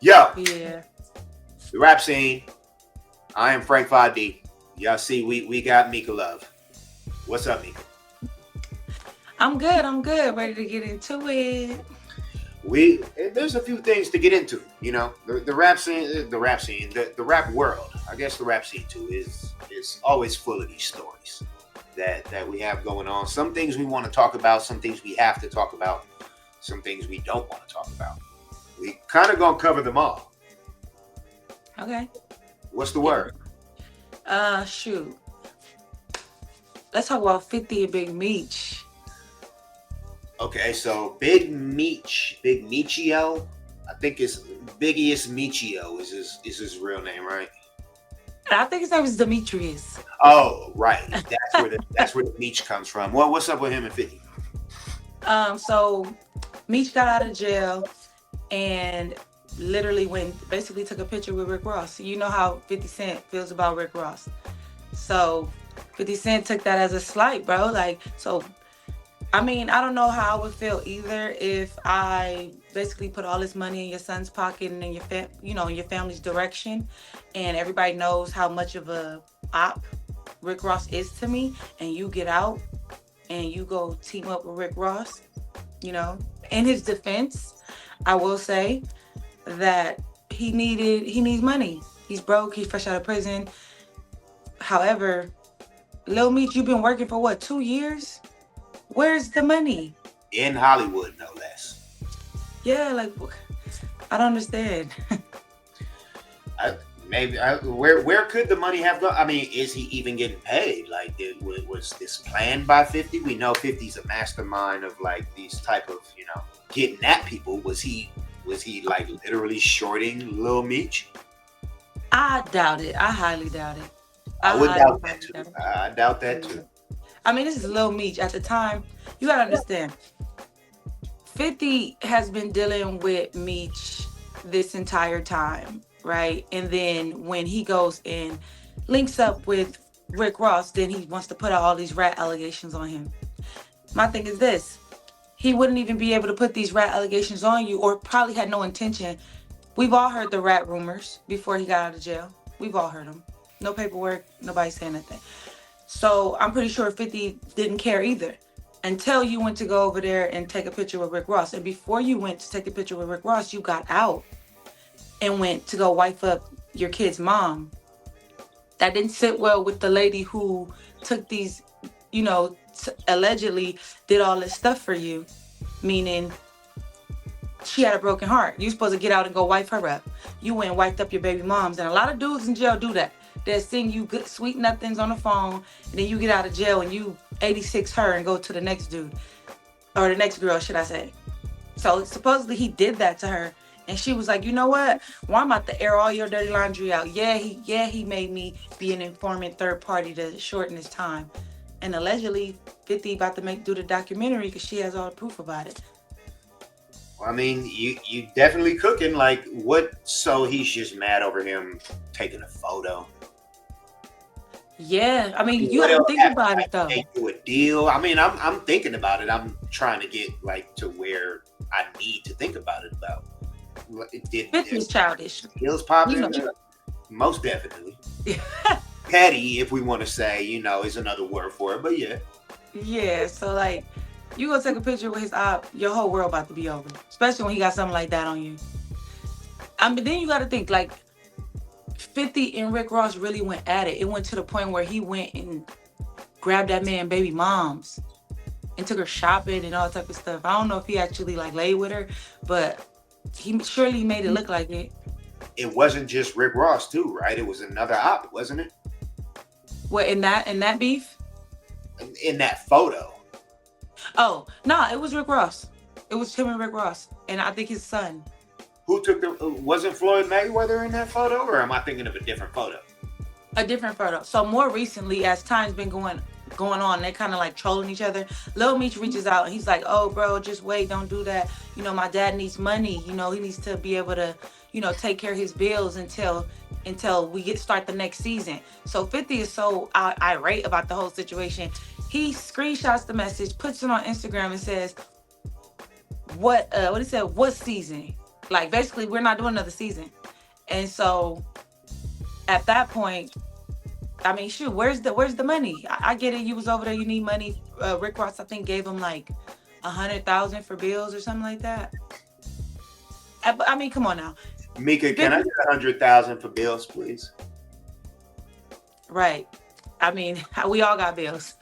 Yo, Yeah. the rap scene. I am Frank 5D. Y'all see, we got Meeka Love. What's up, Meeka? I'm good. I'm good. Ready to get into it. There's a few things to get into. The rap scene, the rap world. I guess the rap scene too is always full of these stories that we have going on. Some things we want to talk about, some things we have to talk about, some things we don't want to talk about. We kind of gonna cover them all. Okay. What's the Yeah. word? Shoot. Let's talk about 50 and Big Meech. Okay, so Big Meechio. I think it's Biggest Meechio is his real name, right? I think his name is Demetrius. Oh, right. That's where the Meech comes from. Well, what's up with him and 50? So Meech got out of jail and literally basically took a picture with Rick Ross. You know how 50 Cent feels about Rick Ross. So 50 Cent took that as a slight, bro. I mean, I don't know how I would feel either if I basically put all this money in your son's pocket and in in your family's direction, and everybody knows how much of a op Rick Ross is to me, and you get out and you go team up with Rick Ross. In his defense, I will say that he needs money. He's broke. He's fresh out of prison. However, Lil Meech, you've been working for what, 2 years? Where's the money? In Hollywood, no less. Yeah, I don't understand. Where could the money have gone? I mean, is he even getting paid? Like, was this planned by 50? We know 50's a mastermind of like these type of getting at people. Was he like literally shorting Lil Meech? I doubt it. I highly doubt it. I would highly, doubt that highly too. doubt it. I doubt that too. I mean, this is Lil Meech. At the time, you gotta understand, 50 has been dealing with Meech this entire time, right? And then when he goes and links up with Rick Ross, then he wants to put out all these rat allegations on him. My thing is this: he wouldn't even be able to put these rat allegations on you, or probably had no intention. We've all heard the rat rumors before he got out of jail. We've all heard them. No paperwork, nobody saying nothing. So I'm pretty sure 50 didn't care either until you went to go over there and take a picture with Rick Ross. And before you went to take a picture with Rick Ross, you got out and went to go wife up your kid's mom. That didn't sit well with the lady who took these, allegedly did all this stuff for you, meaning she had a broken heart. You supposed to get out and go wife her up. You went and wiped up your baby moms. And a lot of dudes in jail do that. They'll sing you good sweet nothings on the phone, and then you get out of jail and you 86 her and go to the next dude. Or the next girl, should I say. So supposedly he did that to her. And she was like, you know what? Well, I'm about to air all your dirty laundry out. Yeah, he made me be an informant third party to shorten his time. And allegedly 50 about to do the documentary because she has all the proof about it. I mean, you definitely cooking. Like, what? So he's just mad over him taking a photo. Yeah, I mean, you have to think about it though. They do a deal. I mean, I'm thinking about it. I'm trying to get like to where I need to think about it. About did 50 is childish. Deals popping? You Most definitely. Petty, if we want to say, is another word for it. But yeah. Yeah. So like, you go take a picture with his op, your whole world about to be over. Especially when he got something like that on you. I mean, then you got to think like 50 and Rick Ross really went at it. It went to the point where he went and grabbed that man baby moms and took her shopping and all type of stuff. I don't know if he actually like laid with her, but he surely made it look like it. It wasn't just Rick Ross too, right? It was another op, wasn't it? What, in that beef? In that photo. Oh, no, it was Rick Ross. It was him and Rick Ross. And I think his son. Who took wasn't Floyd Mayweather in that photo, or am I thinking of a different photo? A different photo. So more recently, as time's been going on, they're kind of like trolling each other. Lil Meech reaches out and he's like, oh, bro, just wait, don't do that. My dad needs money. He needs to be able to, take care of his bills until we start the next season. So 50 is so irate about the whole situation. He screenshots the message, puts it on Instagram and says, what he said, what season? Like basically, we're not doing another season. And so at that point, I mean, shoot, where's the money? I get it. You was over there. You need money. Rick Ross, I think, gave him like 100,000 for bills or something like that. I mean, come on now. Meeka, can I get 100,000 for bills, please? Right. I mean, we all got bills.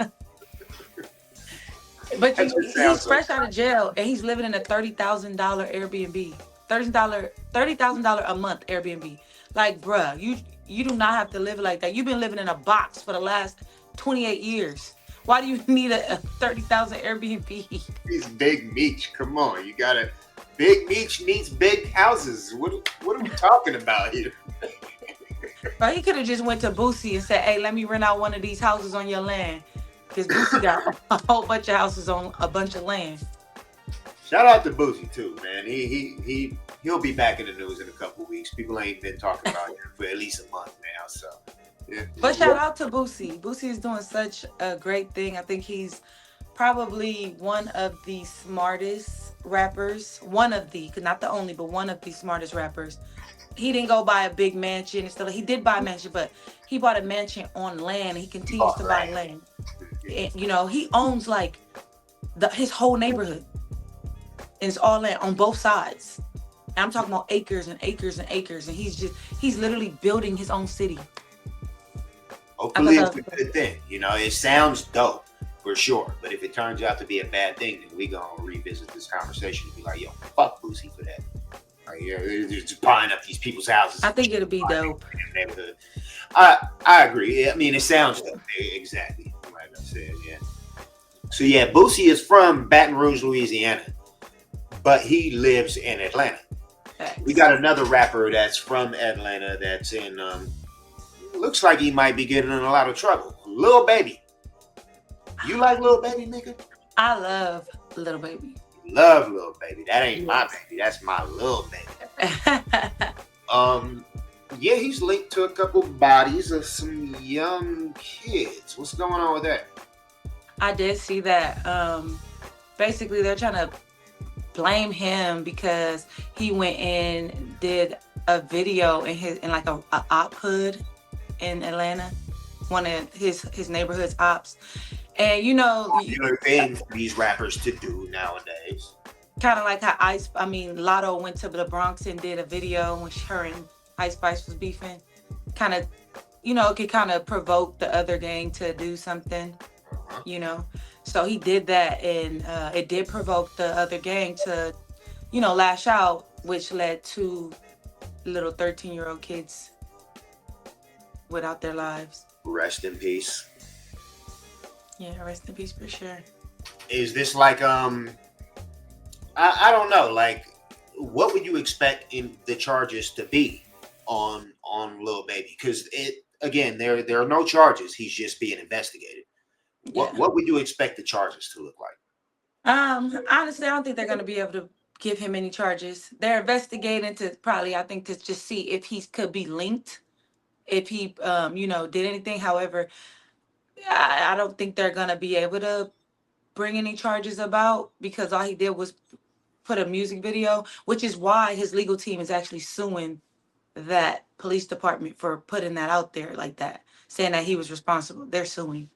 But he's fresh out of jail and he's living in a $30,000 Airbnb. $30,000 a month Airbnb. Like, bruh, you do not have to live like that. You've been living in a box for the last 28 years. Why do you need a 30,000 Airbnb? He's Big Meech. Come on, you gotta. Big Meech needs big houses. What are we talking about here? But he could have just went to Boosie and said, "Hey, let me rent out one of these houses on your land," because Boosie got a whole bunch of houses on a bunch of land. Shout out to Boosie too, man. He'll be back in the news in a couple of weeks. People ain't been talking about him for at least a month now. So, yeah. But shout out to Boosie. Boosie is doing such a great thing. I think he's probably one of the smartest rappers. One of the, not the only, but one of the smartest rappers. He didn't go buy a big mansion and stuff. He did buy a mansion, but he bought a mansion on land. And he continues to buy land. And, you know, he owns like his whole neighborhood. And it's all land on both sides. And I'm talking about acres and acres and acres. And he's literally building his own city. Hopefully it's a good thing. You know, it sounds dope for sure. But if it turns out to be a bad thing, then we gonna revisit this conversation and be like, yo, fuck Boosie for that. Like, yeah, they're just buying up these people's houses. I think it'll be dope. I agree. I mean, it sounds dope. Exactly. Like I said, yeah. So yeah, Boosie is from Baton Rouge, Louisiana, but he lives in Atlanta. Thanks. We got another rapper that's from Atlanta that's in looks like he might be getting in a lot of trouble. Lil Baby. You like Lil Baby, nigga? I love Lil Baby. Love Lil Baby. That ain't my baby. That's my Lil Baby. Yeah, he's linked to a couple bodies of some young kids. What's going on with that? I did see that. Basically, they're trying to blame him because he went in, did a video in like a op hood in Atlanta, one of his neighborhood's ops. And you know, popular thing for these rappers to do nowadays. Kind of like how Lotto went to the Bronx and did a video when her and Ice Spice was beefing. Kind of, you know, it could kind of provoke the other gang to do something, you know. So he did that, and it did provoke the other gang to, you know, lash out, which led to little 13-year-old kids without their lives. Rest in peace. Yeah, rest in peace for sure. Is this like I don't know, like what would you expect in the charges to be on Lil Baby? Because there are no charges. He's just being investigated. Yeah. What would you expect the charges to look like? Honestly, I don't think they're going to be able to give him any charges. They're investigating to probably, I think, to just see if he could be linked, if he, you know, did anything. However, I don't think they're going to be able to bring any charges about because all he did was put a music video, which is why his legal team is actually suing that police department for putting that out there like that, saying that he was responsible. They're suing.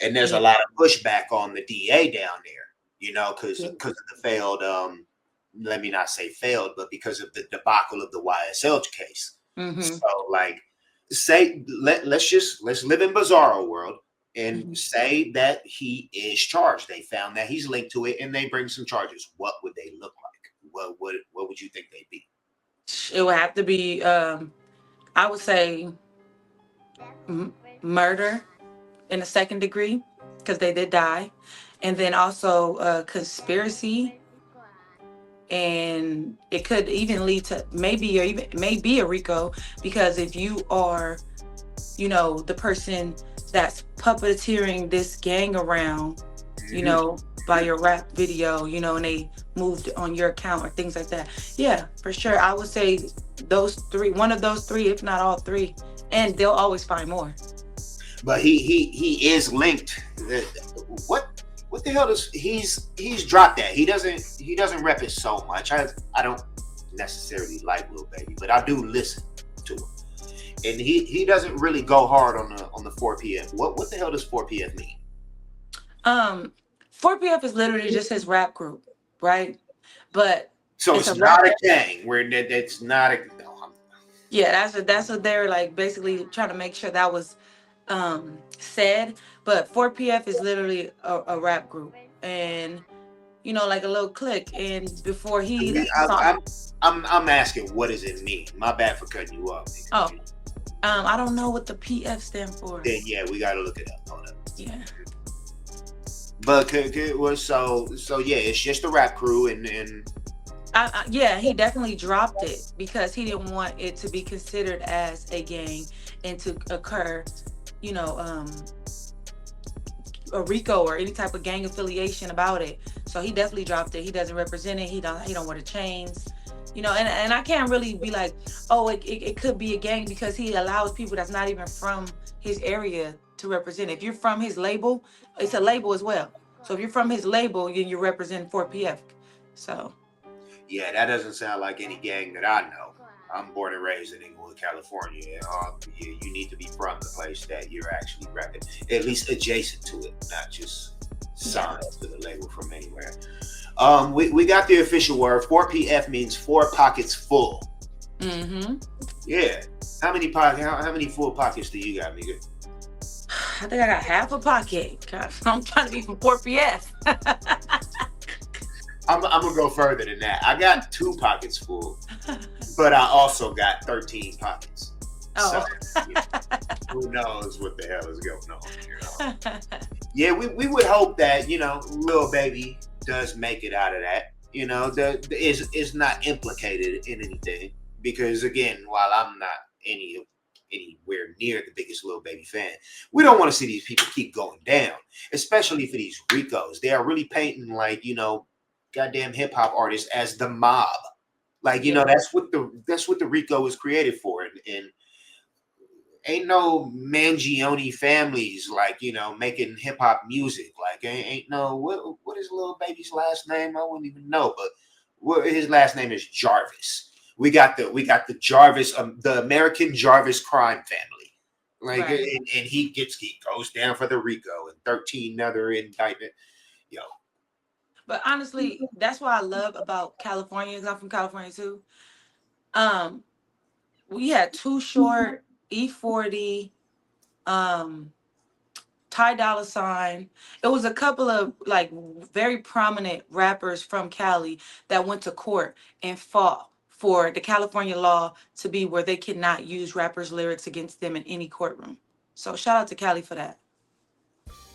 And there's a lot of pushback on the DA down there, you know, because of the failed, let me not say failed, but because of the debacle of the YSL case. Mm-hmm. So like, let's live in bizarro world and say that he is charged. They found that he's linked to it and they bring some charges. What would they look like? What would you think they'd be? It would have to be, I would say murder in the second degree because they did die, and then also conspiracy, and it could even lead to maybe a RICO, because if you are, you know, the person that's puppeteering this gang around, you know, by your rap video, you know, and they moved on your account or things like that. Yeah, for sure. I would say those three, one of those three, if not all three, and they'll always find more. But he is linked. What the hell does he's dropped that? He doesn't rep it so much. I don't necessarily like Lil Baby, but I do listen to him. And he doesn't really go hard on the 4PF. What the hell does 4PF mean? Um, 4PF is literally just his rap group, right? But So it's it's a rap. not a gang where that's not a. No, Yeah, that's what they're like basically trying to make sure that was said. But 4PF is literally a rap group, and like a little clique. And before he saw, I'm asking, what does it mean? My bad for cutting you off. oh, I don't know what the PF stand for. Then yeah, we gotta look it up. Hold up. Yeah. But so yeah, it's just a rap crew, and yeah, he definitely dropped it because he didn't want it to be considered as a gang and to occur, a RICO or any type of gang affiliation about it. So he definitely dropped it. He doesn't represent it. He don't wear the chains. And I can't really be like, oh, it could be a gang because he allows people that's not even from his area to represent. If you're from his label, it's a label as well. So if you're from his label, you represent 4PF. So yeah, that doesn't sound like any gang that I know. I'm born and raised in Inglewood, California. You need to be from the place that you're actually repping, at least adjacent to it, not just signed to the label from anywhere. We got the official word. 4PF means 4 pockets full. Mm-hmm. Yeah. How many full pockets do you got, Meeka? I think I got half a pocket. God, I'm trying to be from 4PF. I'm gonna go further than that. I got 2 pockets full, but I also got 13 pockets. Oh. So, who knows what the hell is going on? Yeah, we would hope that Lil Baby does make it out of that. Is not implicated in anything because again, while I'm not anywhere near the biggest Lil Baby fan, we don't want to see these people keep going down, especially for these Ricos. They are really painting like goddamn hip hop artists as the mob. Like that's what the Rico is created for, and ain't no Mangione families like making hip hop music. Like ain't no what is Lil Baby's last name? I wouldn't even know, but his last name is Jarvis. We got the Jarvis, the American Jarvis crime family. Like right. and he goes down for the Rico and 13 other indictment. But honestly, that's what I love about California. Because I'm from California too. We had Too Short, E40, Ty Dolla $ign. It was a couple of like very prominent rappers from Cali that went to court and fought for the California law to be where they cannot use rappers' lyrics against them in any courtroom. So shout out to Cali for that.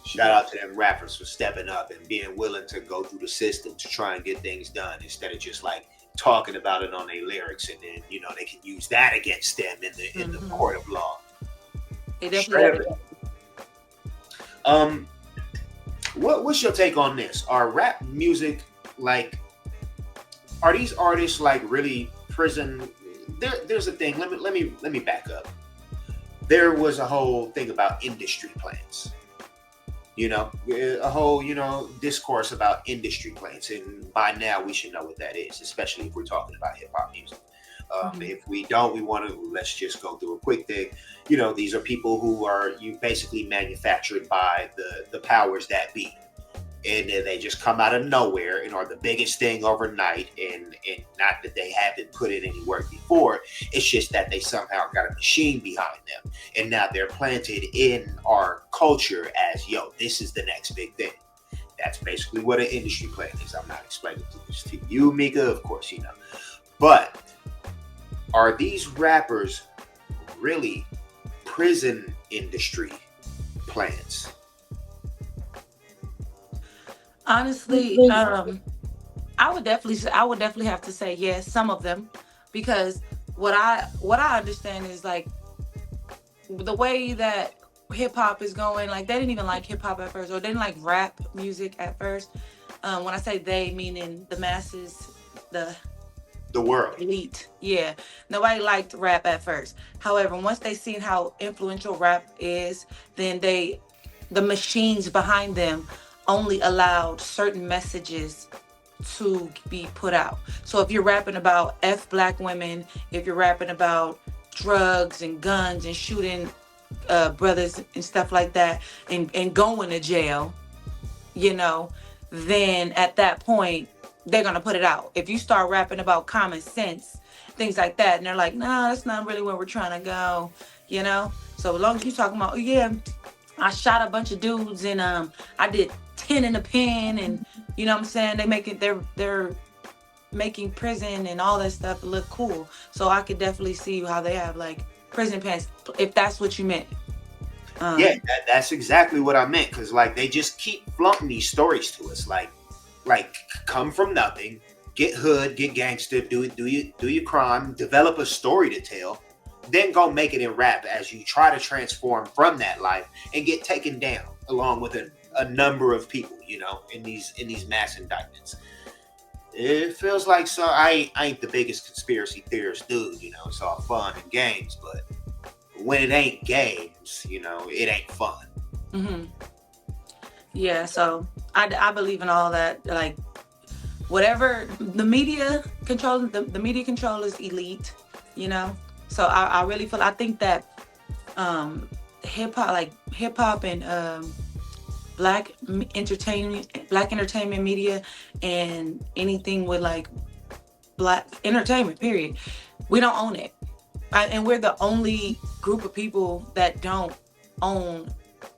Shout out to them rappers for stepping up and being willing to go through the system to try and get things done instead of just like talking about it on their lyrics, and then they can use that against them in the court of law. They definitely. What's your take on this? Are rap music like? Are these artists like really prison? There's a thing. Let me back up. There was a whole thing about industry plans. A whole discourse about industry plans, and by now we should know what that is, especially if we're talking about hip hop music. If we don't, let's just go through a quick thing. These are people who are basically manufactured by the powers that be, and then they just come out of nowhere and are the biggest thing overnight. And not that they haven't put in any work before, it's just that they somehow got a machine behind them, and now they're planted in our culture as this is the next big thing. That's basically what an industry plan is. I'm not explaining this to you, Meeka, of course but are these rappers really prison industry plans? Honestly, I would definitely have to say yes, some of them, because what I understand is like the way that hip hop is going. Like they didn't even like hip hop at first, or they didn't like rap music at first. When I say they, meaning the masses, the world, elite. Yeah, nobody liked rap at first. However, once they seen how influential rap is, then the machines behind them only allowed certain messages to be put out. So if you're rapping about black women, if you're rapping about drugs and guns and shooting brothers and stuff like that, and going to jail, you know, then at that point they're gonna put it out. If you start rapping about common sense, things like that, and they're like, nah, that's not really where we're trying to go, you know. So as long as you talking about, oh yeah, I shot a bunch of dudes and I did 10 in the pen, and you know what I'm saying, they make it, they're making prison and all that stuff look cool. So I could definitely see how they have like prison pants, if that's what you meant. Yeah, um that's exactly what I meant. Cause like they just keep flaunting these stories to us, like come from nothing, get hood, get gangster, do your crime, develop a story to tell, then go make it in rap as you try to transform from that life and get taken down along with a number of people, you know, in these mass indictments. It feels like, so I ain't the biggest conspiracy theorist dude, you know, it's all fun and games, but when it ain't games, you know, it ain't fun. hmm Yeah, so I believe in all that. Like whatever the media control, the media control is elite, you know. So I really feel, I think that hip hop and black entertainment media, and anything with like black entertainment, period. We don't own it, and we're the only group of people that don't own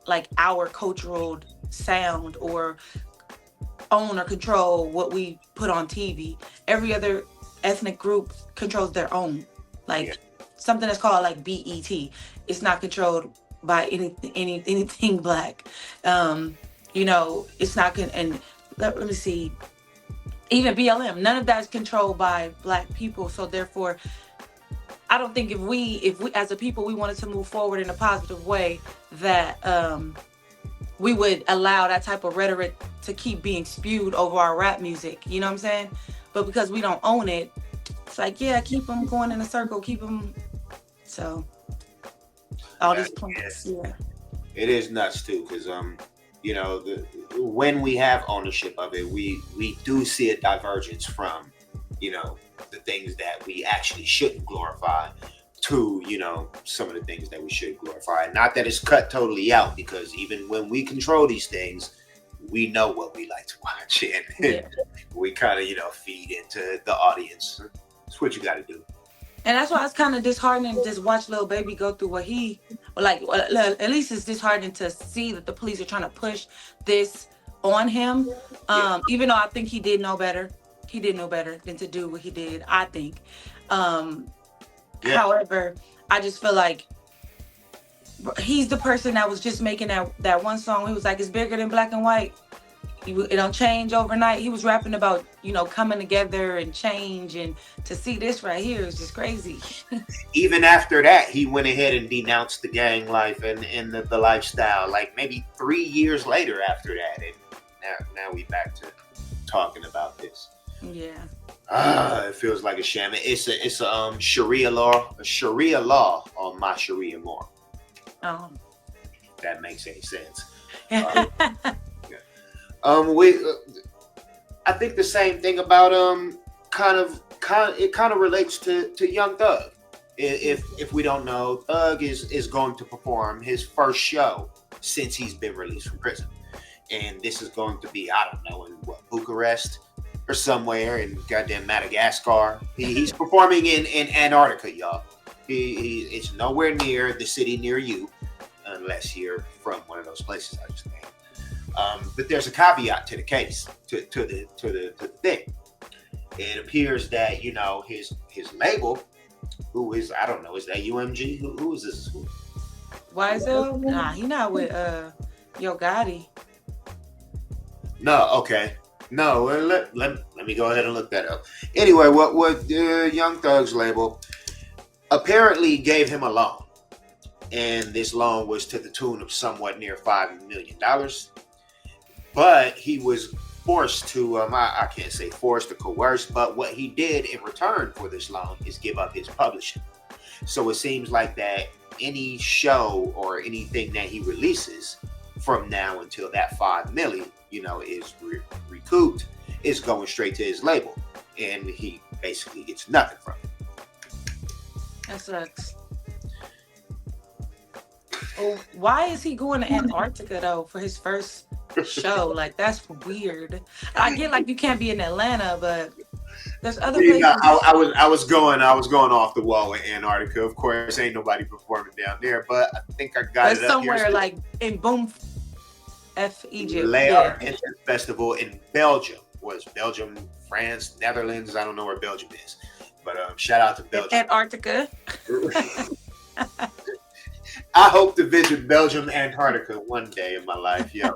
like our cultural sound, or own or control what we put on TV. Every other ethnic group controls their own. Yeah. Like something that's called like BET. It's not controlled by anything black. Um, you know, it's not and let me see. Even BLM, none of that is controlled by black people. So therefore, I don't think if we as a people we wanted to move forward in a positive way, that we would allow that type of rhetoric to keep being spewed over our rap music. You know what I'm saying? But because we don't own it, it's like, yeah, keep them going in a circle, keep them. So all these points, yeah. It is nuts too, because you know, when we have ownership of it, we do see a divergence from, you know, the things that we actually shouldn't glorify to, you know, some of the things that we should glorify. Not that it's cut totally out, because even when we control these things, we know what we like to watch, and Yeah. we kind of, you know, feed into the audience. That's what you got to do. And that's why it's kind of disheartening to just watch Lil Baby go through what at least it's disheartening to see that the police are trying to push this on him. Even though I think he did know better. He did know better than to do what he did, I think. However, I just feel like he's the person that was just making that one song. He was like, it's bigger than black and white. It don't change overnight. He was rapping about, you know, coming together and change, and to see this right here is just crazy. Even after that, he went ahead and denounced the gang life and the lifestyle, like maybe 3 years later after that. And now we back to talking about this. Yeah. It feels like a sham. It's a Sharia law on my Sharia more. Oh. That makes any sense. I think the same thing about it kind of relates to Young Thug. If we don't know, Thug is going to perform his first show since he's been released from prison, and this is going to be, I don't know, in what, Bucharest or somewhere in goddamn Madagascar. He's performing in Antarctica, y'all. It's nowhere near the city near you, unless you're from one of those places I just named. But there's a caveat to the case, to the thing. It appears that, you know, his label, who is, I don't know, is that UMG? Who is this? YSL? Nah, he not with Yo Gotti. No, okay. No, let me go ahead and look that up. Anyway, what Young Thug's label apparently gave him a loan, and this loan was to the tune of somewhat near $5 million. But he was forced to, I can't say forced or coerced, but what he did in return for this loan is give up his publishing. So it seems like that any show or anything that he releases from now until that $5 million, you know, is recouped, is going straight to his label, and he basically gets nothing from it. That sucks. Oh, why is he going to Antarctica though for his first show? Like that's weird. I get like you can't be in Atlanta, but there's other You know, places. I was going off the wall with Antarctica. Of course, ain't nobody performing down there, but I think I got But it up somewhere here. like in Boom F Egypt. Lair Yeah. Festival in Belgium. Was Belgium, France, Netherlands? I don't know where Belgium is, but shout out to Belgium. Antarctica. I hope to visit Belgium, Antarctica one day in my life, yo,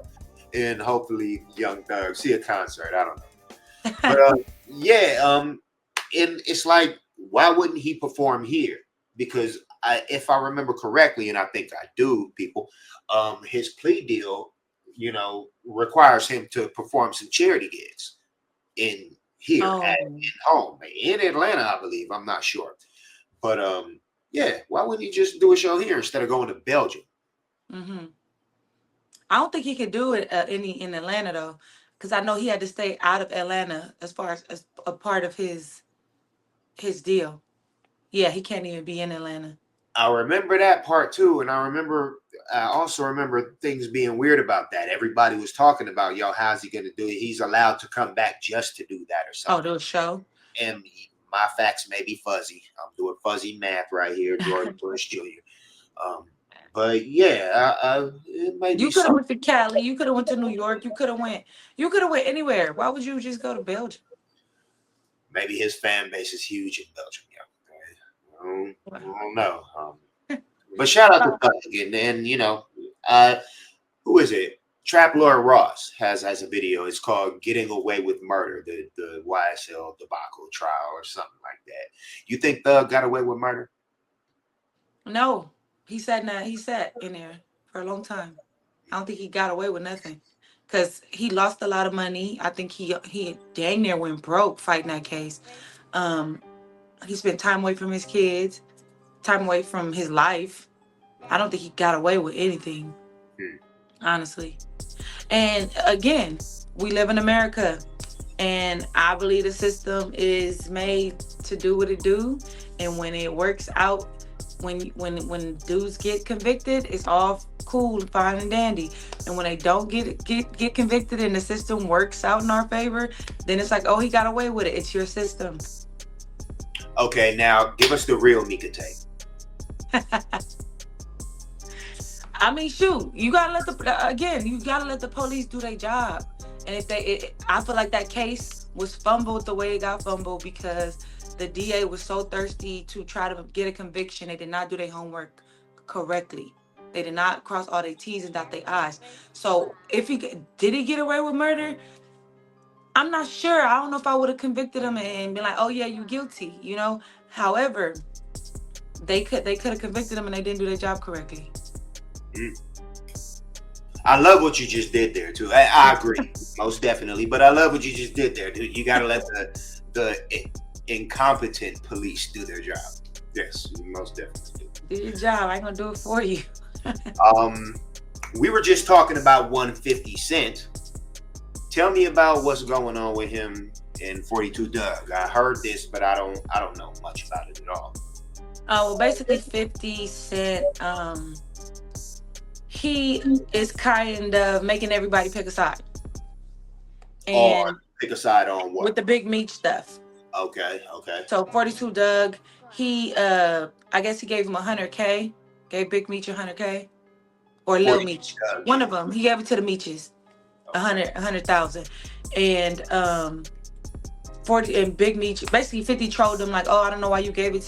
and hopefully Young Thug see a concert. I don't know, but yeah, and it's like, why wouldn't he perform here? Because if I remember correctly, and I think I do, people, his plea deal, you know, requires him to perform some charity gigs in here in home in Atlanta, I believe. I'm not sure, but yeah, why wouldn't he just do a show here instead of going to Belgium? Mm-hmm. I don't think he could do it in Atlanta though, because I know he had to stay out of Atlanta as far as a part of his deal. Yeah, he can't even be in Atlanta. I remember that part too, and I also remember things being weird about that. Everybody was talking about, yo, how's he gonna do it? He's allowed to come back just to do that or something. Oh, do a show. And my facts may be fuzzy. I'm doing fuzzy math right here, George Bush Jr. But yeah, it might You be could have something. went to Cali. You could have went to New York. You could have went. You could have went anywhere. Why would you just go to Belgium? Maybe his fan base is huge in Belgium. Yeah, I don't know. But shout out to Thug, and you know, who is it? Trap Lord Ross has a video. It's called "Getting Away with Murder," the YSL debacle trial or something like that. You think Thug got away with murder? No, he sat in there for a long time. I don't think he got away with nothing, because he lost a lot of money. I think he dang near went broke fighting that case. He spent time away from his kids, time away from his life. I don't think he got away with anything, honestly. And again, we live in America, and I believe the system is made to do what it do. And when it works out, when dudes get convicted, it's all cool, fine, and dandy. And when they don't get convicted, and the system works out in our favor, then it's like, oh, he got away with it. It's your system. Okay, now give us the real Meeka tape. I mean, shoot, you gotta let the police do their job. And if I feel like that case was fumbled the way it got fumbled because the DA was so thirsty to try to get a conviction. They did not do their homework correctly. They did not cross all their T's and dot their I's. So if did he get away with murder? I'm not sure. I don't know if I would have convicted him and been like, oh yeah, you guilty, you know. However, they could have convicted him and they didn't do their job correctly. I love what you just did there too. I agree, most definitely. But I love what you just did there, dude. You gotta let the incompetent police do their job. Yes, most definitely. Do your job. I ain't gonna do it for you. We were just talking about 150 Cent. Tell me about what's going on with him and 42 Dugg. I heard this, but I don't know much about it at all. Well, basically 50 Cent, he is kind of making everybody pick a side. And pick a side on what? With the big Meech stuff. Okay. So 42 Dugg, he I guess he gave him 100K, gave Big Meech 100K, or Lil Meech. One of them. He gave it to the Meeches. 100,000. And 40 and Big Meech, basically 50 trolled him like, oh, I don't know why you gave him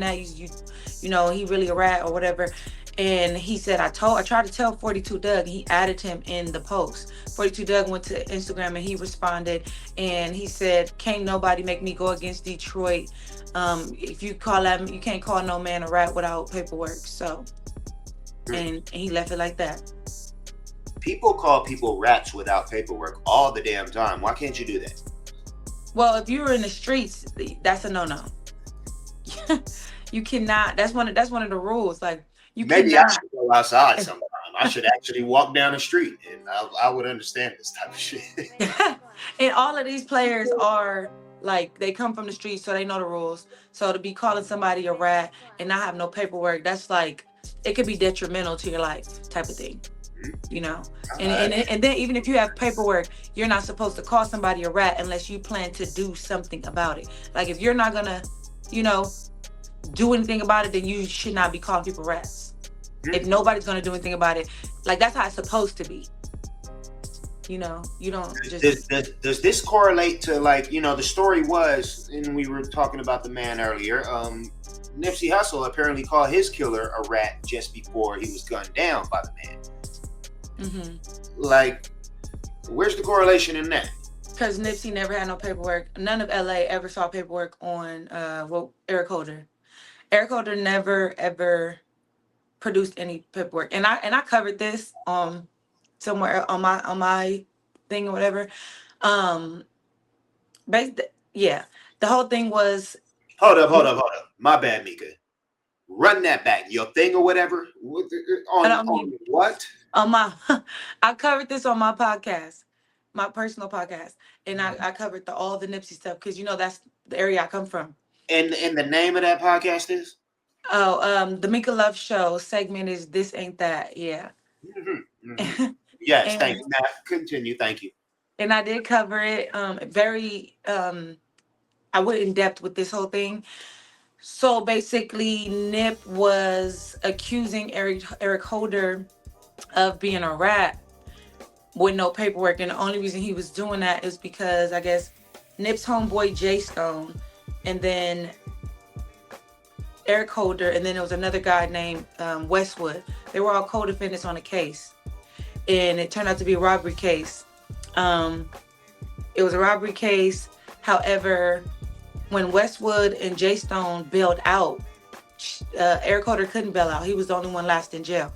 that. You know, he really a rat or whatever. And he said, I tried to tell 42 Dugg, and he added him in the post. 42 Dugg went to Instagram and he responded, and he said, can't nobody make me go against Detroit. If you call that, you can't call no man a rat without paperwork. So, and he left it like that. People call people rats without paperwork all the damn time. Why can't you do that? Well, if you were in the streets, that's a no-no. You cannot. That's one of the rules. Like, you maybe cannot. I should go outside sometime. I should actually walk down the street, and I would understand this type of shit. And all of these players are like they come from the streets, so they know the rules. So to be calling somebody a rat and not have no paperwork, that's like it could be detrimental to your life, type of thing. You know, and then even if you have paperwork, you're not supposed to call somebody a rat unless you plan to do something about it. Like if you're not gonna, you know, do anything about it, then you should not be calling people rats. If nobody's gonna do anything about it, like that's how it's supposed to be. You know, you don't just. Does this correlate to, like, you know, the story was, and we were talking about the man earlier. Nipsey Hussle apparently called his killer a rat just before he was gunned down by the man. Like, where's the correlation in that? Because Nipsey never had no paperwork. None of LA ever saw paperwork on Eric Holder. Eric Holder never ever produced any paperwork, and I covered this somewhere on my thing or whatever. Yeah, the whole thing was. Hold up. My bad, Meeka. Run that back. Your thing or whatever. On what? On my, I covered this on my podcast, my personal podcast, and I covered all the Nipsey stuff because you know that's the area I come from. And the name of that podcast is? The Meeka Love Show segment is This Ain't That. Yeah. Yes, thank you. Now, continue. Thank you. And I did cover it. Very. I went in depth with this whole thing. So basically, Nip was accusing Eric Holder of being a rat with no paperwork, and the only reason he was doing that is because I guess Nip's homeboy Jay Stone, and then Eric Holder, and then there was another guy named Westwood. They were all co-defendants on a case, and it turned out to be a robbery case. It was a robbery case. However, when Westwood and Jay Stone bailed out, Eric Holder couldn't bail out. He was the only one last in jail.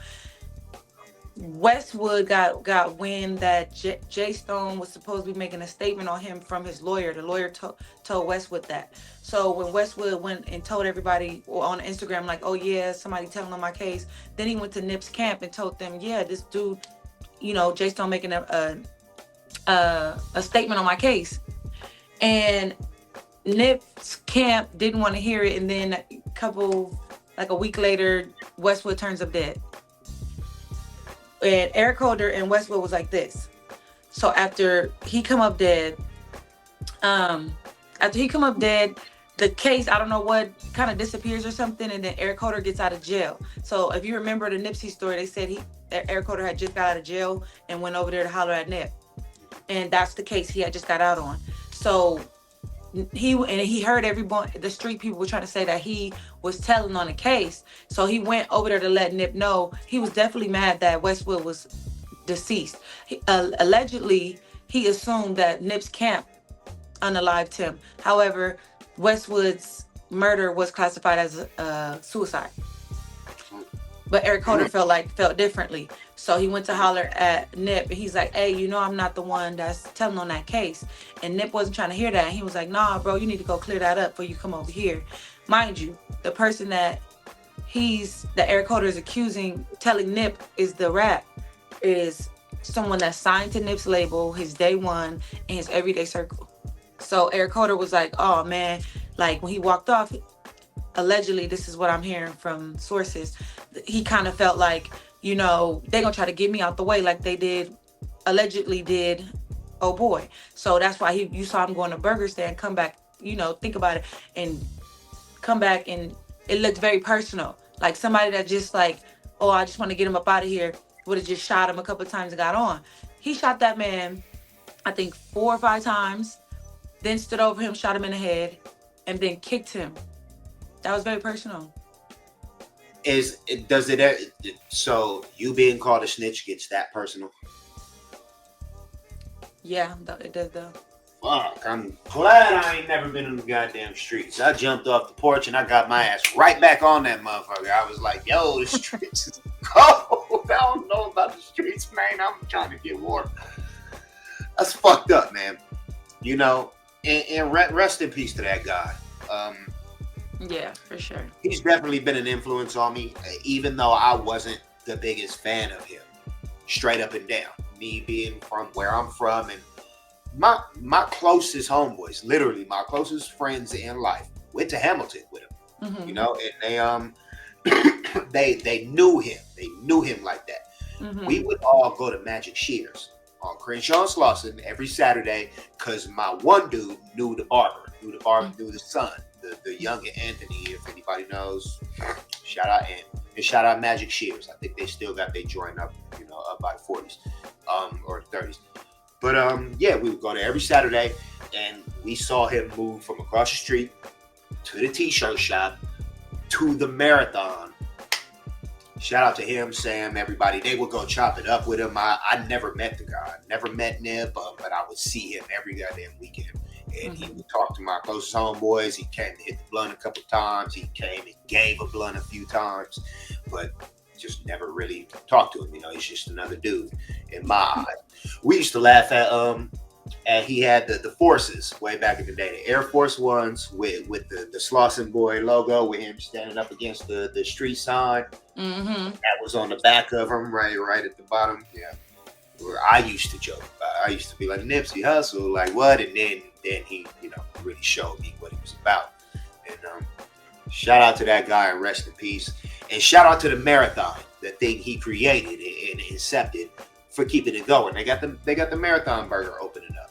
Westwood got wind that Jay Stone was supposed to be making a statement on him from his lawyer. The lawyer told Westwood that. So when Westwood went and told everybody on Instagram, like, oh yeah, somebody telling on my case, then he went to Nip's camp and told them, yeah, this dude, you know, Jay Stone making a statement on my case. And Nip's camp didn't want to hear it, and then a week later, Westwood turns up dead. And Eric Holder and Westwood was like this. So after he come up dead, the case, I don't know what, kind of disappears or something, and then Eric Holder gets out of jail. So if you remember the Nipsey story, they said Eric Holder had just got out of jail and went over there to holler at Nip. And that's the case he had just got out on. So he heard everyone, the street people were trying to say that he was telling on the case. So he went over there to let Nip know. He was definitely mad that Westwood was deceased. Allegedly, he assumed that Nip's camp unalived him. However, Westwood's murder was classified as suicide. But Eric Holder felt differently. So he went to holler at Nip, and he's like, hey, you know I'm not the one that's telling on that case. And Nip wasn't trying to hear that. And he was like, nah, bro, you need to go clear that up before you come over here. Mind you, the person that Eric Holder is accusing, telling Nip is the rat, is someone that's signed to Nip's label, his day one, and his everyday circle. So Eric Holder was like, oh man, like when he walked off, allegedly, this is what I'm hearing from sources, he kind of felt like, you know, they gonna try to get me out the way like they allegedly did oh boy. So that's why you saw him going to burger stand, come back, you know, think about it, and come back, and it looked very personal. Like somebody that just like, oh, I just want to get him up out of here, would have just shot him a couple of times and got on. He shot that man, I think 4 or 5 times, then stood over him, shot him in the head, and then kicked him. That was very personal. So you being called a snitch gets that personal? Yeah, it does though. Fuck, I'm glad I ain't never been in the goddamn streets. I jumped off the porch and I got my ass right back on that motherfucker. I was like, yo, the streets is cold. I don't know about the streets, man. I'm trying to get warm. That's fucked up, man. You know, and rest in peace to that guy. Yeah, for sure. He's definitely been an influence on me, even though I wasn't the biggest fan of him. straight up and down. Me being from where I'm from, and my closest homeboys, literally my closest friends in life, went to Hamilton with him. You Mm-hmm. know, and they knew him. They knew him like that. Mm-hmm. We would all go to Magic Shears on Crenshaw and Slauson every Saturday because my one dude knew the son, the younger Anthony. If anybody knows, shout out and shout out Magic Shears. I think they still got their joint up, up by the 40s, or 30s. But yeah, we would go there every Saturday, and we saw him move from across the street to the T-shirt shop to the marathon. Shout out to him, Sam, everybody. They would go chop it up with him. I never met the guy. Never met Nip, but I would see him every goddamn weekend. And he would talk to my closest homeboys. He came to hit the blunt a couple times. He came and gave a blunt a few times. But just never really talked to him. He's just another dude in my eyes. We used to laugh at and he had the forces way back in the day, the Air Force Ones with the Slauson Boy logo with him standing up against the street sign. Mm-hmm. That was on the back of him, right at the bottom. Yeah, where I used to joke about. I used to be like, Nipsey Hussle, like what? And then he really showed me what he was about. And shout out to that guy and rest in peace. And shout out to the marathon, the thing he created and incepted for keeping it going. They got the marathon burger opening up.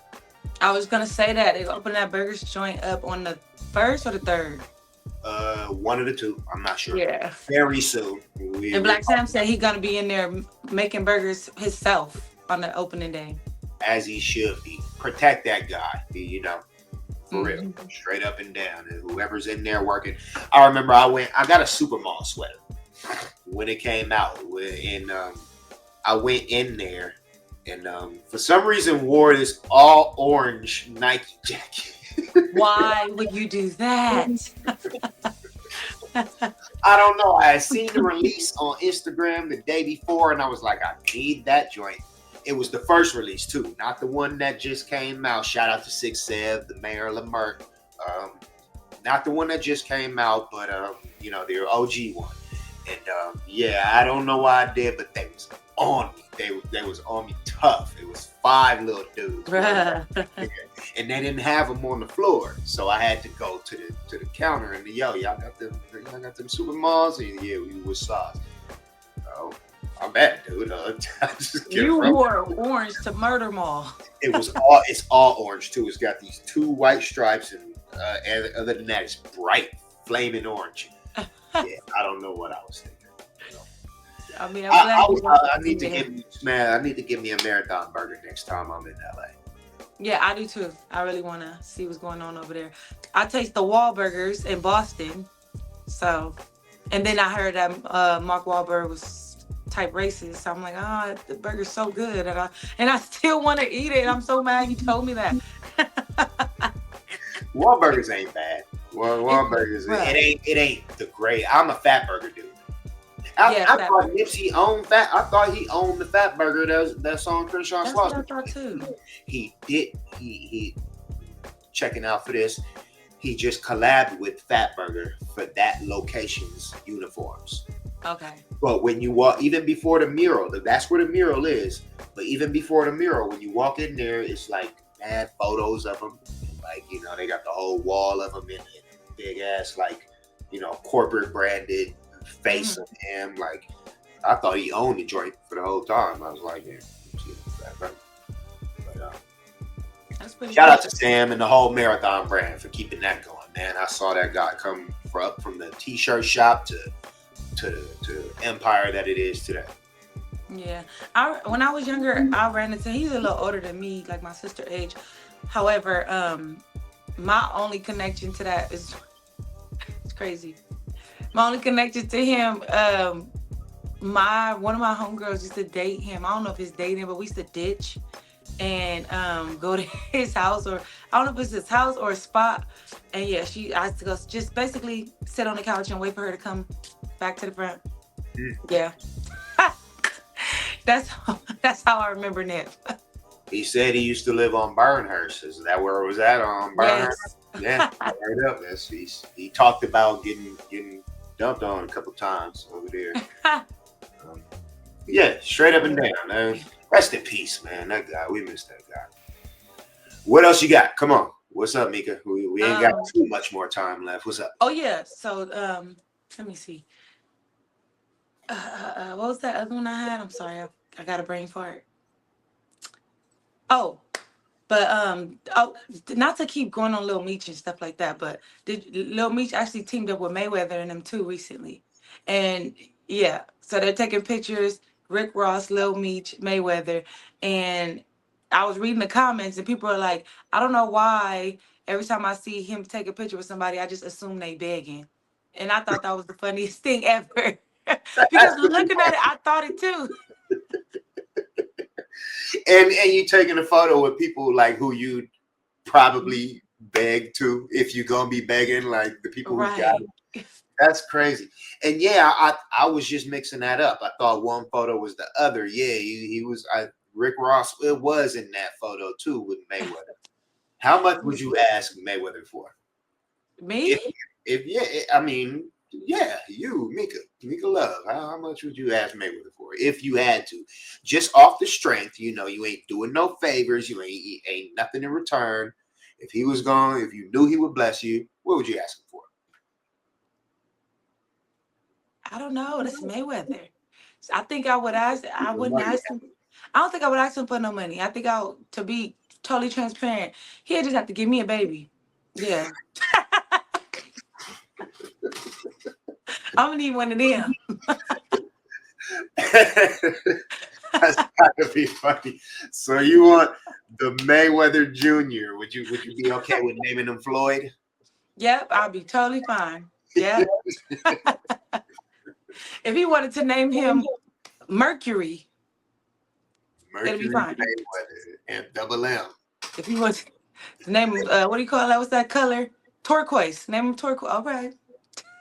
I was gonna say that they opened that burgers joint up on the 1st or the 3rd. One of the two. I'm not sure. Yeah. Very soon. And Black Sam said he's gonna be in there making burgers himself on the opening day. As he should be. Protect that guy. For real. Straight up and down. And whoever's in there working. I remember I got a Supermall sweater when it came out. And I went in there and for some reason wore this all orange Nike jacket. Why would you do that? I don't know. I had seen the release on Instagram the day before, and I was like, I need that joint. It was the first release too, not the one that just came out. Shout out to 6'7", the Mayor Lamert. Not the one that just came out, but the OG one. And yeah, I don't know why I did, but they was on me. They was on me tough. It was 5 little dudes. And they didn't have them on the floor, so I had to go to the counter and y'all got them super malls. And yeah, we was sauce. Oh, I'm bad, dude. You wore orange to Murder Mall. It's all orange too. It's got these 2 white stripes, and other than that, it's bright, flaming orange. Yeah, I don't know what I was thinking. I mean, I need to give me a marathon burger next time I'm in LA. Yeah, I do too. I really want to see what's going on over there. I taste the Wahlburgers in Boston. So, and then I heard that Mark Wahlberg was type racist. So I'm like, the burger's so good. And I still want to eat it. I'm so mad you told me that. Wahlburgers ain't bad. Wahlburgers, it ain't the great. I'm a fat burger dude. I thought Nipsey owned fat. I thought he owned the Fat Burger that's on Crenshaw and Slauson. That's what I thought too. He did. He checking out for this. He just collabed with Fat Burger for that location's uniforms. Okay. But when you walk, even before the mural, that's where the mural is. But even before the mural, when you walk in there, it's like mad photos of him. Like they got the whole wall of him in big ass corporate branded face of him. Like I thought he owned the joint for the whole time. I was like, yeah. But shout out to Sam and the whole Marathon brand for keeping that going, man. I saw that guy come up from the T-shirt shop to the empire that it is today. Yeah, when I was younger, I ran into. He's a little older than me, like my sister age. However, my only connection to that is it's crazy. My only connection to him, one of my homegirls used to date him. I don't know if it's dating, but we used to ditch and go to his house, or I don't know if it's his house or a spot. And yeah, I used to go just basically sit on the couch and wait for her to come back to the front. Yeah. That's how I remember Nip. He said he used to live on Burnhurst. Is that where it was at, on Burnhurst? Yes. Yeah, right up. He talked about getting dumped on a couple times over there. Yeah, straight up and down. Rest in peace, man. That guy, we missed that guy. What else you got? Come on. What's up, Meeka? We ain't got Um, too much more time left. What's up? oh yeah. So let me see. What was that other one I had? I'm sorry, I got a brain fart. Oh, but oh, not to keep going on Lil Meech and stuff like that, but did Lil Meech actually teamed up with Mayweather and them too recently, and yeah, so they're taking pictures. Rick Ross, Lil Meech, Mayweather, and I was reading the comments and people are like, I don't know why every time I see him take a picture with somebody, I just assume they begging, and I thought that was the funniest thing ever. Because looking at it, I thought it too. And you taking a photo with people like who you probably beg to if you're gonna be begging, like the people who got Right. it. That's crazy. And yeah, I was just mixing that up. I thought one photo was the other. Yeah, he was. Rick Ross. It was in that photo too with Mayweather. How much would you ask Mayweather for? Me? If yeah, I mean, yeah, you, Mika Love. How much would you ask Mayweather for if you had to, just off the strength? You know, you ain't doing no favors. You ain't nothing in return. If he was gone, if you knew he would bless you, what would you ask him for? I don't know. That's Mayweather. I think I would ask. I The wouldn't money. ask him. I don't think I would ask him for no money. I think to be totally transparent, he'd just have to give me a baby. Yeah, I'm gonna need one of them. That's gotta be funny. So you want the Mayweather Jr.? Would you be okay with naming him Floyd? Yep, I'll be totally fine. Yep. If he wanted to name him Mercury, it'll be Mercury fine. Mayweather and Double M. If he wants to name him, what do you call that? What's that color? Turquoise. Name him turquoise. All right.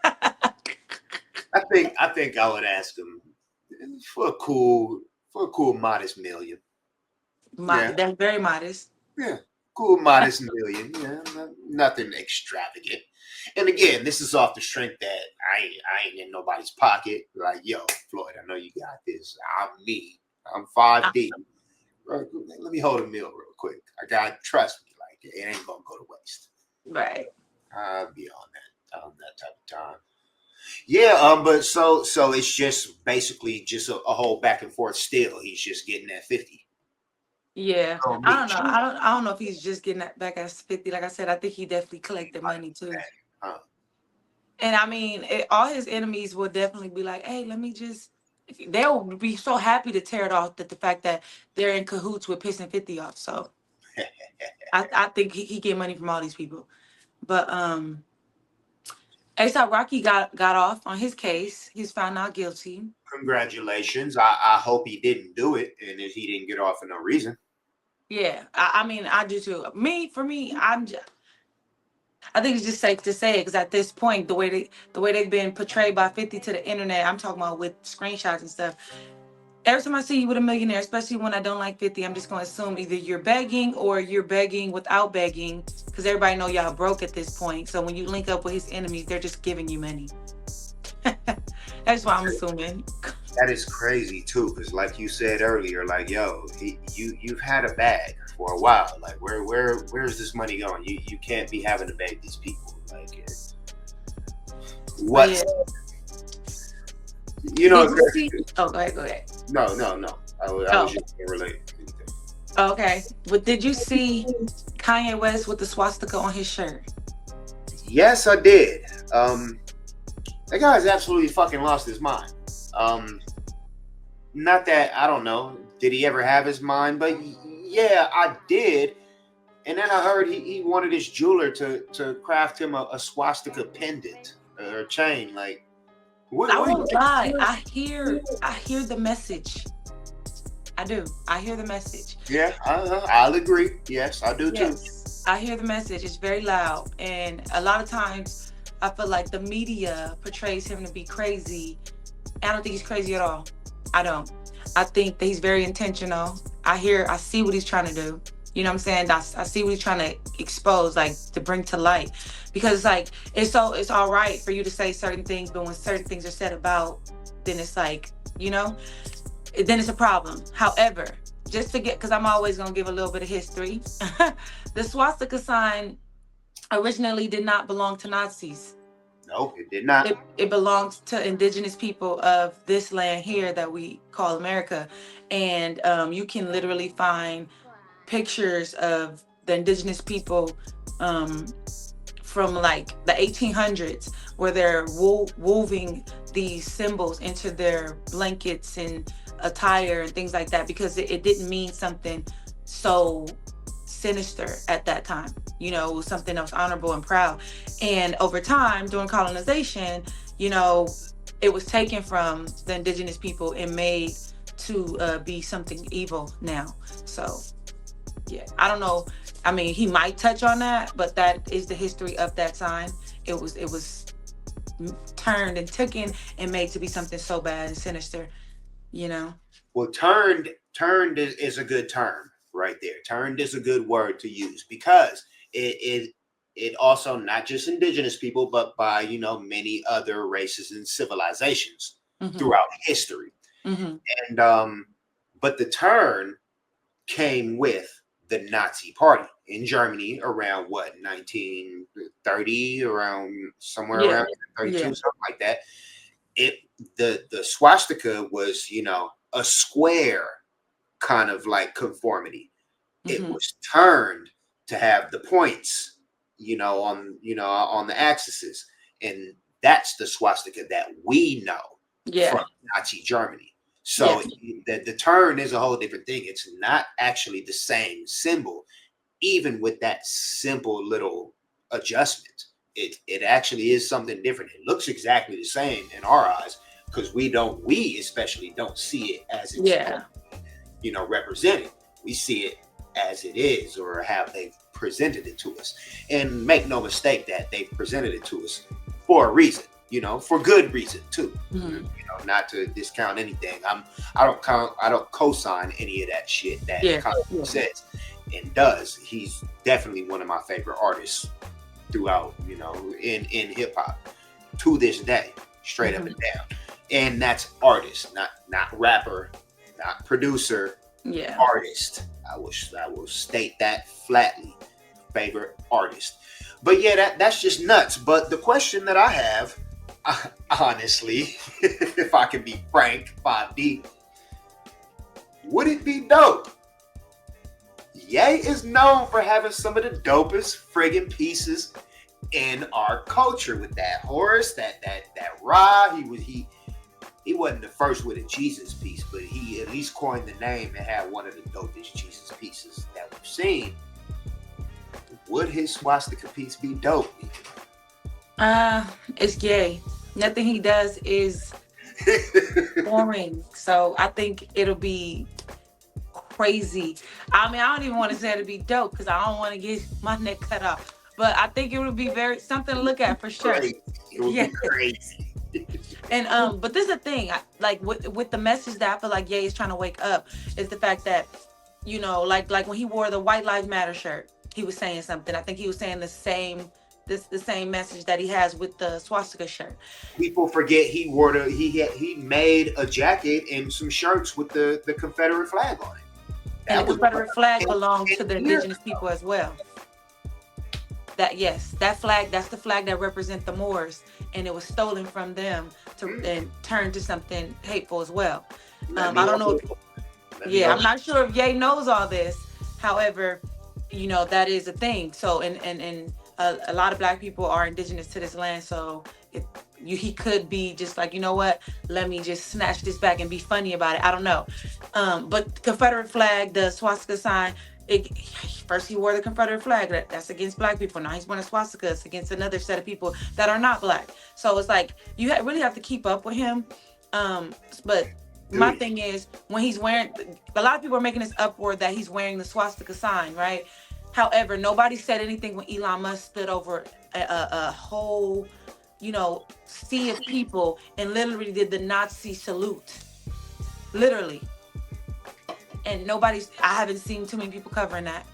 I think I would ask him for a cool modest million. Yeah, That's very modest. yeah, cool modest million. Yeah, nothing extravagant. And again, this is off the strength that I ain't in nobody's pocket. Like, yo, Floyd, I know you got this. I'm me. I'm five deep. Let me hold a meal real quick. I got trust me. Like, it ain't gonna go to waste. Right. I'll be on that type of time. Yeah, but so it's just basically just a whole back and forth. Still, he's just getting that 50. Yeah, Oh, I don't Meech. know. I don't know if he's just getting that back at 50. Like I said, I think he definitely collected money too. Huh. And I mean, all his enemies will definitely be like, "Hey, let me just." They'll be so happy to tear it off that the fact that they're in cahoots with pissing 50 off. So I think he get money from all these people. But ASAP Rocky got off on his case. He's found not guilty. Congratulations. I hope he didn't do it, and if he didn't get off for no reason. Yeah, I mean, I do too. For me, I think it's just safe to say it because at this point, the way they've been portrayed by 50 to the internet, I'm talking about with screenshots and stuff. Every time I see you with a millionaire, especially when I don't like 50, I'm just going to assume either you're begging or you're begging without begging because everybody know y'all broke at this point. So when you link up with his enemies, they're just giving you money. That's what I'm assuming. That is crazy too, because like you said earlier, like yo, you've had a bag for a while. Like where's this money going? You can't be having to beg these people. Like But what? yeah, You know, did you see? Oh, go ahead, go ahead. no. I was Oh, just gonna relate. okay. But did you see Kanye West with the swastika on his shirt? Yes, I did. That guy's absolutely fucking lost his mind. Not that I don't know. Did he ever have his mind? But yeah, I did. And then I heard he wanted his jeweler to craft him a swastika pendant or chain. Like, I what won't lie. I hear the message. I do. I hear the message. yeah, I'll agree. Yes, I do too. Yes, I hear the message. It's very loud, and a lot of times I feel like the media portrays him to be crazy. I don't think he's crazy at all. I don't. I think that he's very intentional. I see what he's trying to do. You know what I'm saying? I see what he's trying to expose, like to bring to light. Because it's like it's all right for you to say certain things, but when certain things are said about, then it's like, you know. then it's a problem. However, just to get, because I'm always going to give a little bit of history, the swastika sign originally did not belong to Nazis. No, it did not. It belongs to indigenous people of this land here that we call America. And you can literally find pictures of the indigenous people from like the 1800s where they're woven these symbols into their blankets and attire and things like that, because it didn't mean something so sinister at that time. You know, it was something that was honorable and proud. And over time, during colonization, you know, it was taken from the indigenous people and made to be something evil now. So yeah, I don't know. I mean, he might touch on that, but that is the history of that sign. It was turned and taken and made to be something so bad and sinister, you know. Well, turned is a good term right there. Turned is a good word to use because it also not just indigenous people, but by, you know, many other races and civilizations throughout history. And but the turn came with the Nazi Party in Germany around what, 1930, around somewhere around 32, something like that. The swastika was, you know, a square kind of like conformity. It was turned to have the points, you know, on the axes, and that's the swastika that we know from Nazi Germany. So the turn is a whole different thing. It's not actually the same symbol, even with that simple little adjustment. It actually is something different. It looks exactly the same in our eyes because we especially don't see it as it's you know, represented. We see it as it is, or how they've presented it to us. And make no mistake that they've presented it to us for a reason. You know, for good reason too. You know, not to discount anything. I don't co-sign any of that shit that Kanye says and does. He's definitely one of my favorite artists throughout, you know, in hip hop to this day, straight up and down. And that's artist, not rapper, not producer. Artist. I will state that flatly. Favorite artist. But yeah, that's just nuts. But the question that I have, honestly, if I can be frank, 5D, would it be dope? Ye is known for having some of the dopest friggin' pieces in our culture with that horse, that Ra. He wasn't the first with a Jesus piece, but he at least coined the name and had one of the dopest Jesus pieces that we've seen. Would his swastika piece be dope? It's gay. Nothing he does is boring. So I think it'll be crazy. I mean, I don't even want to say it'll be dope because I don't want to get my neck cut off. But I think it would be something to look at for sure. Crazy. It would be crazy. And but this is the thing, like with the message that I feel like Ye is trying to wake up is the fact that, you know, like when he wore the White Lives Matter shirt, he was saying something. I think he was saying the same message that he has with the swastika shirt. People forget he made a jacket and some shirts with the Confederate flag on it. And the Confederate flag belongs to the indigenous people as well. That flag, that's the flag that represents the Moors, and it was stolen from them and turned to something hateful as well. I don't know. I'm not sure if Ye knows all this. However, you know, that is a thing. So, and a lot of Black people are indigenous to this land. So he could be just like, you know what, let me just snatch this back and be funny about it. I don't know. But Confederate flag, the swastika sign, first he wore the Confederate flag. That's against Black people. Now he's wearing a swastika. It's against another set of people that are not Black. So it's like, you really have to keep up with him. But my thing is, when he's wearing, a lot of people are making this uproar that he's wearing the swastika sign, right? However, nobody said anything when Elon Musk stood over a whole, you know, sea of people and literally did the Nazi salute. Literally. And I haven't seen too many people covering that.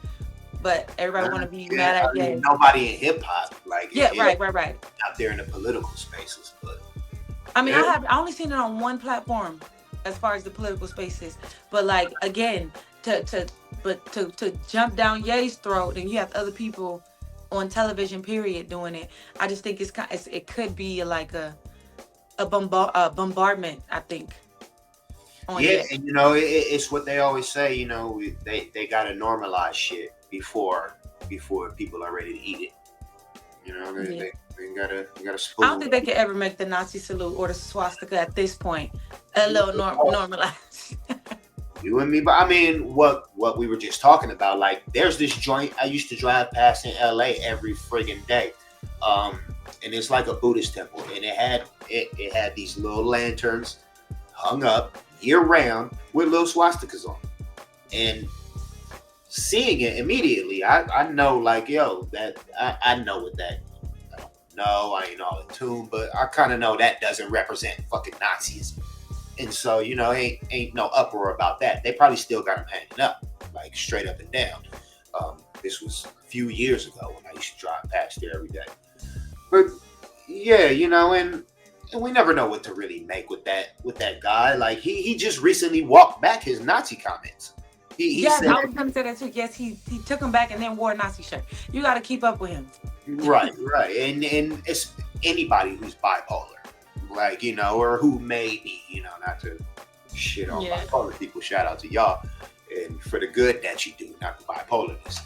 But everybody want to be mad at Ye. Nobody in hip hop, like right. Out there in the political spaces, but I mean, I only seen it on one platform, as far as the political spaces. But like again, to to jump down Ye's throat, and you have other people on television, period, doing it. I just think it could be like a bombardment. I think on Yeah, Ye. and it's what they always say. They gotta normalize shit before people are ready to eat it. Yeah. They gotta I don't spoon. think they could ever make the Nazi salute or the swastika at this point a little normalized. You and me, but I mean, what we were just talking about, like, there's this joint I used to drive past in LA every friggin' day, um, and it's like a Buddhist temple, and it had these little lanterns hung up year round with little swastikas on, and seeing it immediately, I know, like, yo, that I know what that. I don't know, I ain't all in tune, but I kind of know that doesn't represent fucking Nazism. And so, ain't no uproar about that. They probably still got them hanging up, like straight up and down. This was a few years ago when I used to drive past there every day. But yeah, and we never know what to really make with that guy. Like, he just recently walked back his Nazi comments. He Yes, said, I was gonna say that too. Yes, he took him back and then wore a Nazi shirt. You got to keep up with him. right, and it's anybody who's bipolar, like, or who may be, not to shit on Yeah. bipolar people. Shout out to y'all, and for the good that you do, not the bipolarness.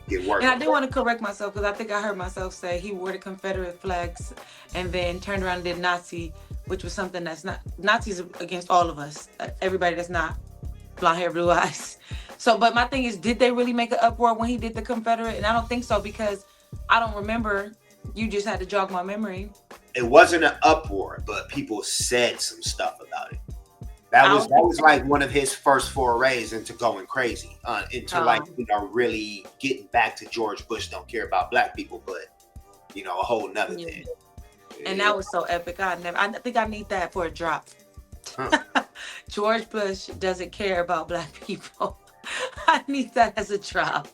Get work. And I do want to correct myself because I think I heard myself say he wore the Confederate flags and then turned around and did Nazi, which was something that's not Nazis against all of us, everybody that's not blonde hair, blue eyes. So, but my thing is, did they really make an uproar when he did the Confederate? And I don't think so because I don't remember. You just had to jog my memory. It wasn't an uproar, but people said some stuff about it. I That was don't that think was like one of his first forays into going crazy, into, like, so. really getting back to George Bush don't care about black people, but a whole nother Yeah. thing. And Yeah. that was so epic. I think I need that for a drop. Huh. George Bush doesn't care about black people. I need that as a drop.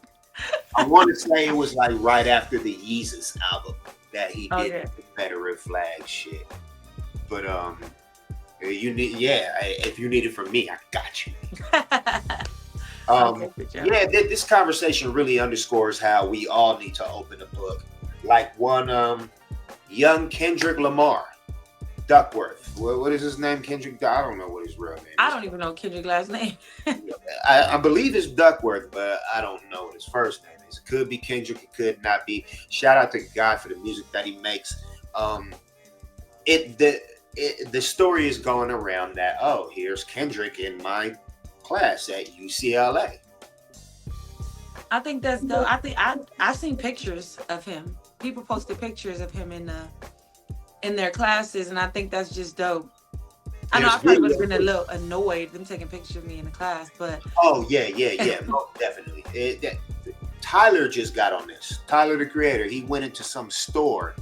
I want to say it was like right after the Yeezus album that he did Okay. the Confederate flag shit. But if you need it from me, I got you. Okay, good job. Yeah, this conversation really underscores how we all need to open a book, like one young Kendrick Lamar, Duckworth. What is his name? Kendrick? I don't know what his real name is. I don't even know Kendrick last name. I believe it's Duckworth, but I don't know what his first name is. It could be Kendrick, it could not be. Shout out to the guy for the music that he makes. The story is going around that, oh, here's Kendrick in my class at UCLA. I think that's dope. I think I seen pictures of him. People posted pictures of him in their classes, and I think that's just dope. I know There's I probably would have video. been a little annoyed them taking pictures of me in the class, but Oh yeah, most definitely. Tyler just got on this. Tyler, the creator, he went into some store,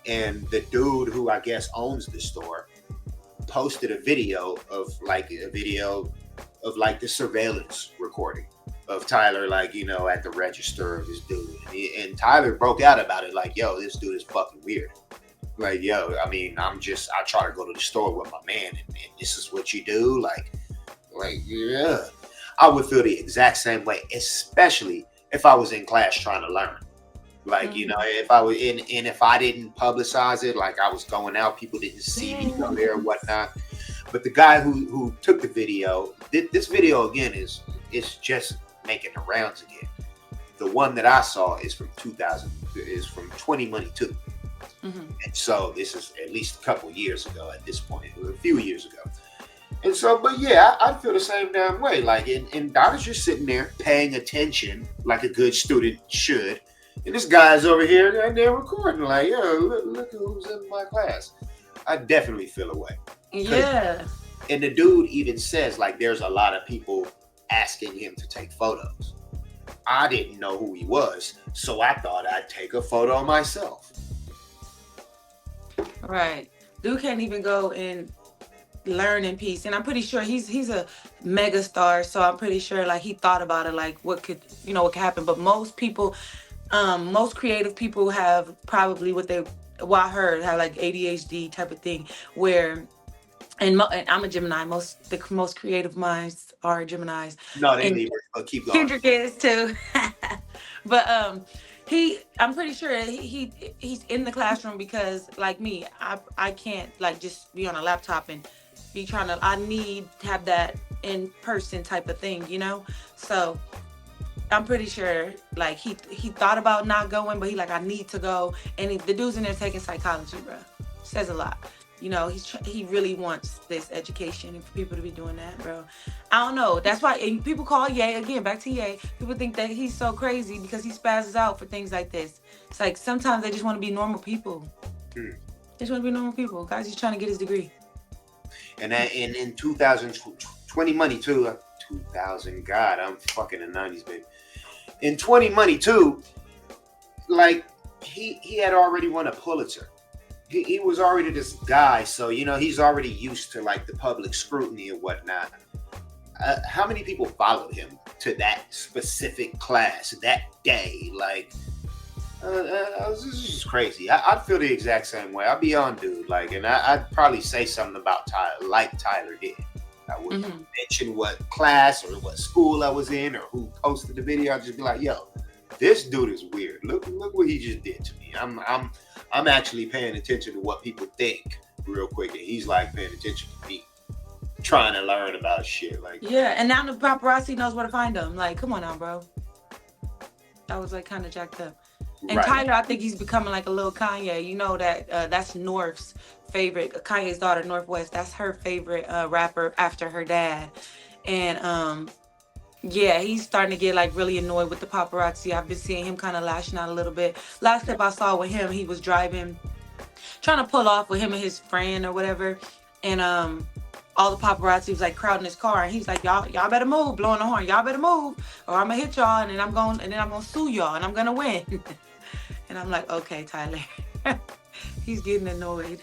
and the dude who I guess owns the store posted a video of the surveillance recording of Tyler, like, at the register of this dude, and Tyler broke out about it, like, yo, this dude is fucking weird. Like, yo, I mean, I try to go to the store with my man, and this is what you do, like, yeah. I would feel the exact same way, especially if I was in class trying to learn. Like, if I was in, and if I didn't publicize it, like I was going out, people didn't see me go there or whatnot. But the guy who took the video, this video again is just making the rounds again. The one that I saw is from 2022. mm-hmm. And so this is at least a couple years ago at this point, a few years ago. And so, but yeah, I feel the same damn way. Like, and Donna's just sitting there paying attention like a good student should. And this guy's over here and they're recording, like, yo, look who's in my class. I definitely feel away. Yeah. And the dude even says, like, there's a lot of people asking him to take photos. I didn't know who he was, so I thought I'd take a photo myself. Right. Dude can't even go and learn in peace. And I'm pretty sure he's a mega star. So I'm pretty sure like he thought about it, like what could happen. But most people, most creative people have probably I heard have like ADHD type of thing where and I'm a Gemini. The most creative minds are Geminis, No, they and leave it. But keep going. Kendrick is too. But I'm pretty sure he's in the classroom because like me, I can't like just be on a laptop and be trying to. I need to have that in person type of thing, you know. So I'm pretty sure like he thought about not going, but he like I need to go, and the dude's in there taking psychology, bro. Says a lot. You know, he really wants this education and for people to be doing that, bro. I don't know. That's why and people call Ye again. Back to Ye. People think that he's so crazy because he spazzes out for things like this. It's like sometimes they just want to be normal people. Hmm. They just want to be normal people. Guys, he's trying to get his degree. And that in 2020 money too. 2000. God, I'm fucking the 90s, baby. In 20 money too, like he had already won a Pulitzer. He was already this guy, so you know he's already used to like the public scrutiny and whatnot. How many people followed him to that specific class that day? Like, this is just crazy. I'd feel the exact same way. I'd be on, dude. Like, and I'd probably say something about Tyler, like Tyler did. I wouldn't mention what class or what school I was in or who posted the video. I'd just be like, "Yo, this dude is weird. Look what he just did to me. I'm actually paying attention to what people think real quick, and he's like paying attention to me, trying to learn about shit. Like, Yeah, and now the paparazzi knows where to find him. Like, come on now, bro. That was like kind of jacked up. And right. Tyler, I think he's becoming like a little Kanye. You know that that's North's favorite. Kanye's daughter, Northwest. That's her favorite rapper after her dad. And yeah, he's starting to get like really annoyed with the paparazzi. I've been seeing him kind of lashing out a little bit. Last clip I saw with him, he was driving, trying to pull off with him and his friend or whatever, and all the paparazzi was like crowding his car, and he was like, y'all better move, blowing the horn, y'all better move, or I'm gonna hit y'all, and then I'm gonna sue y'all, and I'm gonna win. And I'm like, okay, Tyler. He's getting annoyed.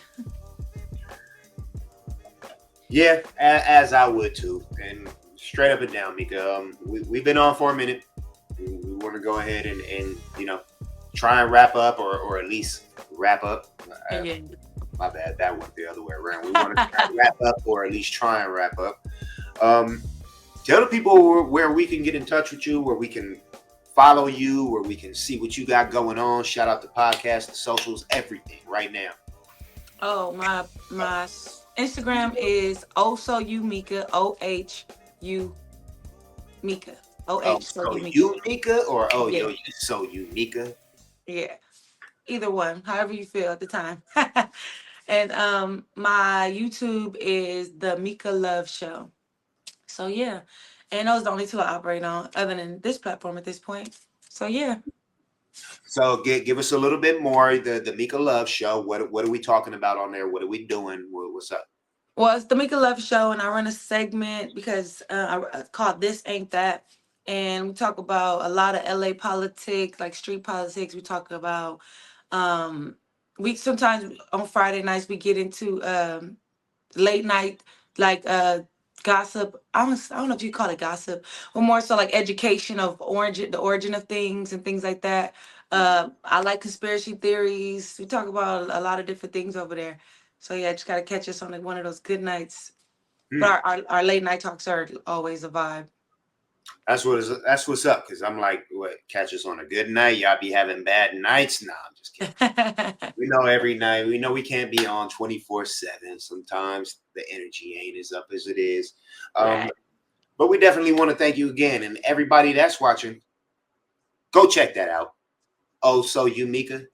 Yeah, as I would too. And straight up and down, Meeka. We've been on for a minute. We want to go ahead and you know try and wrap up, or at least wrap up. Yeah. My bad, that went the other way around. We want to try and wrap up, or at least try and wrap up. Tell the people where we can get in touch with you, where we can follow you, where we can see what you got going on. Shout out the podcast, the socials, everything right now. Oh, my Instagram is Meeka, OHU Meeka. So you Meeka, or yeah. you so you Meeka? Yeah. Either one, however you feel at the time. And my YouTube is the Meeka Love Show. So yeah. And those are the only two I operate on other than this platform at this point. So yeah. So give us a little bit more. The Meeka Love Show. What are we talking about on there? What are we doing? What's up? Well, it's the Meeka Love Show, and I run a segment because I called This Ain't That. And we talk about a lot of LA politics, like street politics. We talk about we sometimes on Friday nights we get into late night like gossip. I don't know if you call it gossip, or more so like education of the origin of things and things like that. I like conspiracy theories. We talk about a lot of different things over there. So yeah, just gotta catch us on like one of those good nights. But our late night talks are always a vibe. That's what's up. Cause I'm like, what, catch us on a good night? Y'all be having bad nights? Nah, I'm just kidding. We know every night. We know we can't be on 24/7. Sometimes the energy ain't as up as it is. Right. But we definitely want to thank you again, and everybody that's watching, go check that out. Oh, so you Meeka,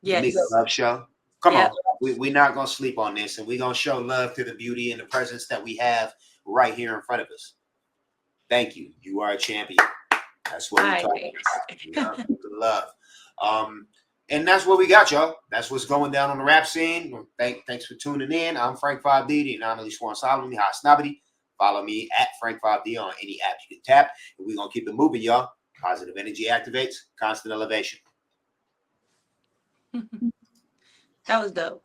Yes. the Meeka Love Show. Come Yep. on, we're not gonna sleep on this, and we're gonna show love to the beauty and the presence that we have right here in front of us. Thank you. You are a champion. That's what we're talking about. Love. And that's what we got, y'all. That's what's going down on the rap scene. Thanks for tuning in. I'm Frank 5D, the anomaly sworn solemnly, hot snobbity. Follow me at Frank 5D on any app you can tap. And we're going to keep it moving, y'all. Positive energy activates, constant elevation. That was dope.